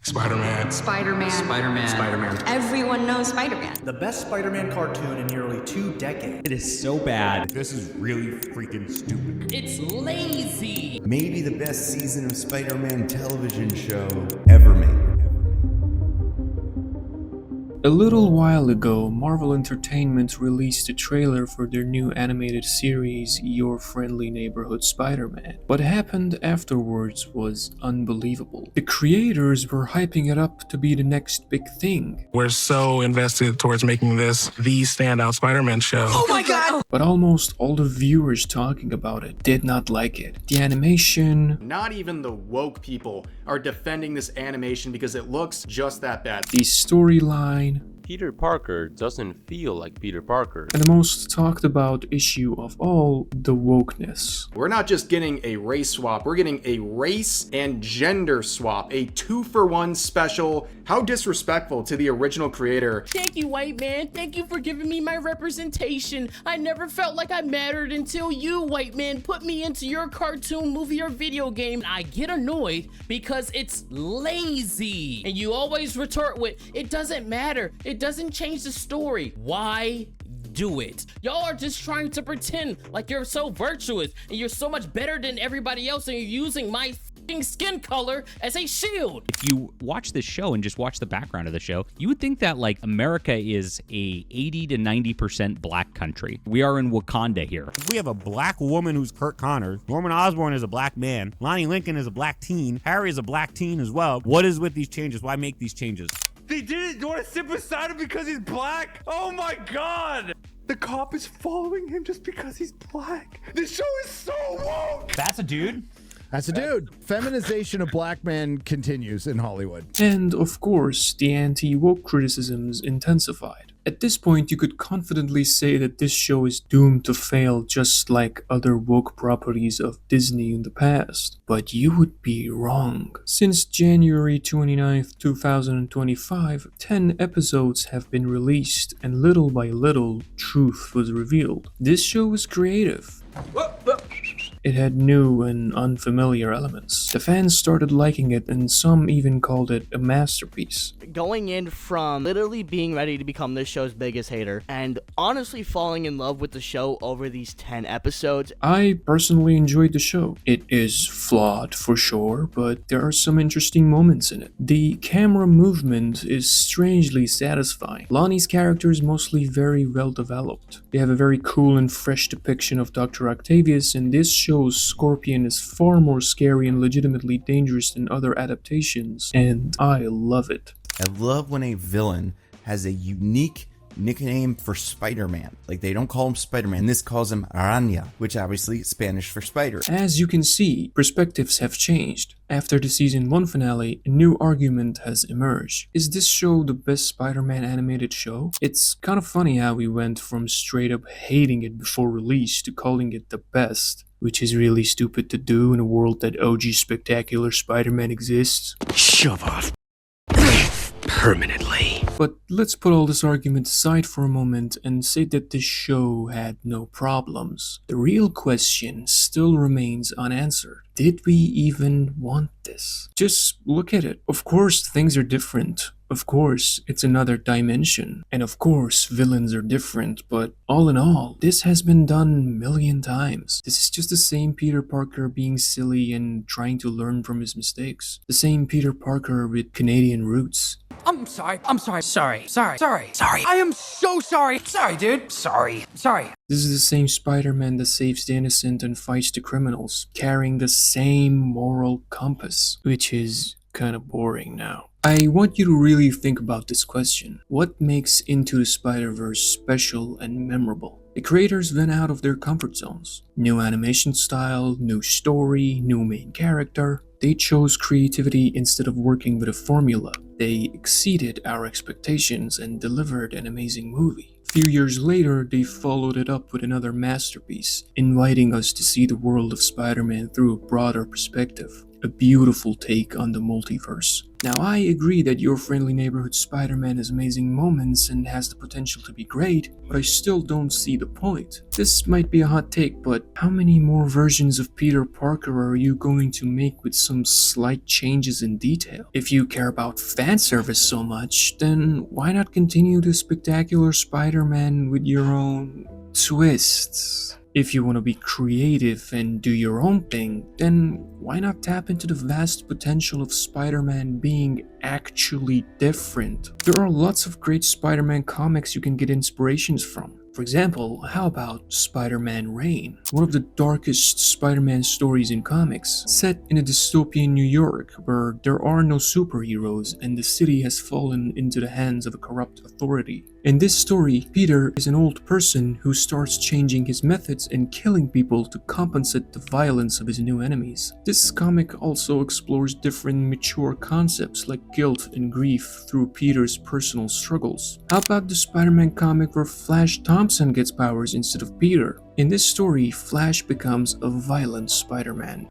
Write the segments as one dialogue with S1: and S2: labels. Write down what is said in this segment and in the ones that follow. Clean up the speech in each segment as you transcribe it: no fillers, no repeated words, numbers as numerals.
S1: Spider-Man.
S2: Spider-Man.
S3: Spider-Man.
S1: Spider-Man.
S2: Everyone knows Spider-Man.
S4: The best Spider-Man cartoon in nearly 2 decades.
S3: It is so bad.
S5: This is really freaking stupid.
S6: It's lazy.
S5: Maybe the best season of Spider-Man television show ever made.
S7: A little while ago, Marvel Entertainment released a trailer for their new animated series, Your Friendly Neighborhood Spiderman. What happened afterwards was unbelievable. The creators were hyping it up to be the next big thing.
S1: We're so invested towards making this the standout Spider-Man show.
S6: Oh my god!
S7: But almost all the viewers talking about it did not like it. The animation,
S8: Not even the woke people are defending this animation because it looks just that bad.
S7: the storyline,
S9: Peter Parker doesn't feel like Peter Parker.
S7: and the most talked about issue of all, the wokeness.
S8: We're not just getting a race swap, we're getting a race and gender swap, a 2-for-1 special. How disrespectful to the original creator.
S6: Thank you, white man. Thank you for giving me my representation. I never felt like I mattered until you, white man, put me into your cartoon, movie, or video game. I get annoyed because it's lazy. And you always retort with, it doesn't matter. It doesn't change the story. Why do it? Y'all are just trying to pretend like you're so virtuous and you're so much better than everybody else, and you're using my skin color as a shield.
S10: If you watch this show and just watch the background of the show, you would think that like America is a 80 to 90% black country. We are in Wakanda here.
S11: We have a black woman who's Kurt Connors. Norman Osborn is a black man. Lonnie Lincoln is a black teen. Harry is a black teen as well. What is with these changes? Why make these changes?
S12: They didn't want to sit beside him because he's black? Oh my god! The cop is following him just because he's black. This show is so woke!
S3: That's a dude.
S13: That's a dude. Feminization of black men continues in Hollywood.
S7: And of course, the anti-woke criticisms intensified. At this point, you could confidently say that this show is doomed to fail just like other woke properties of Disney in the past. But you would be wrong. Since January 29th, 2025, 10 episodes have been released, and little by little, truth was revealed. This show was creative. It had new and unfamiliar elements. The fans started liking it, and some even called it a masterpiece.
S14: Going in from literally being ready to become this show's biggest hater and honestly falling in love with the show over these 10 episodes.
S7: I personally enjoyed the show. It is flawed for sure, but there are some interesting moments in it. The camera movement is strangely satisfying. Lonnie's character is mostly very well developed. They have a very cool and fresh depiction of Dr. Octavius, and this show's Scorpion is far more scary and legitimately dangerous than other adaptations, and I love it.
S5: I love when a villain has a unique nickname for Spider-Man. Like, they don't call him Spider-Man. This calls him Araña, which obviously is Spanish for spider.
S7: As you can see, perspectives have changed. After the season 1 finale, a new argument has emerged. Is this show the best Spider-Man animated show? It's kind of funny how we went from straight up hating it before release to calling it the best, which is really stupid to do in a world that OG Spectacular Spider-Man exists.
S12: Shove off. Permanently.
S7: But let's put all this argument aside for a moment and say that this show had no problems. The real question still remains unanswered. Did we even want this? Just look at it. Of course, things are different. Of course, it's another dimension. And of course, villains are different. But all in all, this has been done a million times. This is just the same Peter Parker being silly and trying to learn from his mistakes. The same Peter Parker with Canadian roots.
S3: I'm sorry. Sorry. I am so sorry. Sorry, dude. Sorry.
S7: This is the same Spider-Man that saves the innocent and fights the criminals, carrying the same moral compass, which is kind of boring now. I want you to really think about this question. What makes Into the Spider-Verse special and memorable? The creators went out of their comfort zones. New animation style, new story, new main character. They chose creativity instead of working with a formula. They exceeded our expectations and delivered an amazing movie. A few years later, they followed it up with another masterpiece, inviting us to see the world of Spider-Man through a broader perspective. a beautiful take on the multiverse. Now, I agree that Your Friendly Neighborhood Spider-Man has amazing moments and has the potential to be great, but I still don't see the point. This might be a hot take, but how many more versions of Peter Parker are you going to make with some slight changes in detail? If you care about fan service so much, then why not continue the spectacular Spider-Man with your own twists? If you want to be creative and do your own thing, then why not tap into the vast potential of Spider-Man being actually different? There are lots of great Spider-Man comics you can get inspirations from. For example, how about Spider-Man Reign, one of the darkest Spider-Man stories in comics, set in a dystopian New York where there are no superheroes and the city has fallen into the hands of a corrupt authority. In this story, Peter is an old person who starts changing his methods and killing people to compensate the violence of his new enemies. This comic also explores different mature concepts like guilt and grief through Peter's personal struggles. How about the Spider-Man comic where Flash Thompson gets powers instead of Peter? In this story, Flash becomes a violent Spider-Man.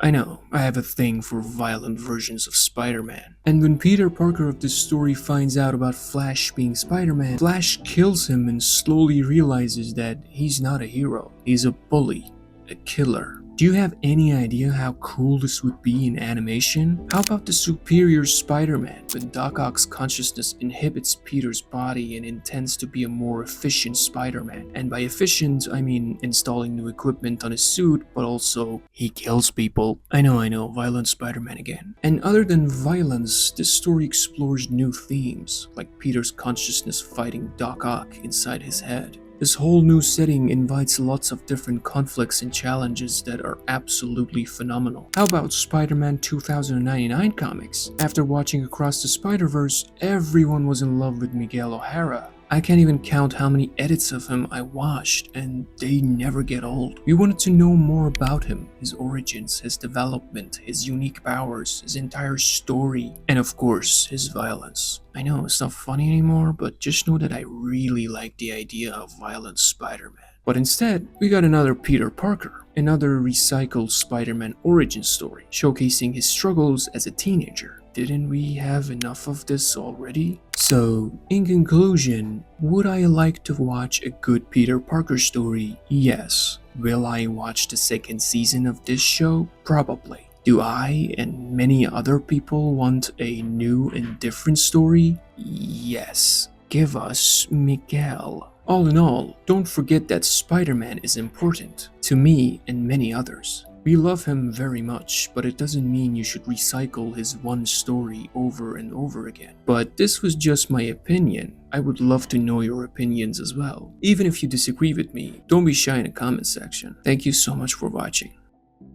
S7: I know, I have a thing for violent versions of Spider-Man. And when Peter Parker of this story finds out about Flash being Spider-Man, Flash kills him and slowly realizes that he's not a hero. He's a bully, a killer. Do you have any idea how cool this would be in animation? How about the superior Spider-Man, when Doc Ock's consciousness inhibits Peter's body and intends to be a more efficient Spider-Man? And by efficient, I mean installing new equipment on his suit, but also he kills people. I know, violent Spider-Man again. And other than violence, this story explores new themes, like Peter's consciousness fighting Doc Ock inside his head. This whole new setting invites lots of different conflicts and challenges that are absolutely phenomenal. How about Spider-Man 2099 comics? After watching Across the Spider-Verse, everyone was in love with Miguel O'Hara. I can't even count how many edits of him I watched, and they never get old. We wanted to know more about him, his origins, his development, his unique powers, his entire story, and of course, his violence. I know it's not funny anymore, but just know that I really like the idea of violent Spider-Man. But instead, we got another Peter Parker, another recycled Spider-Man origin story, showcasing his struggles as a teenager. Didn't we have enough of this already? So, in conclusion, would I like to watch a good Peter Parker story? Yes. Will I watch the second season of this show? Probably. Do I and many other people want a new and different story? Yes. Give us Miguel. All in all, don't forget that Spider-Man is important to me and many others. We love him very much, but it doesn't mean you should recycle his one story over and over again. But this was just my opinion. I would love to know your opinions as well. Even if you disagree with me, don't be shy in the comment section. Thank you so much for watching.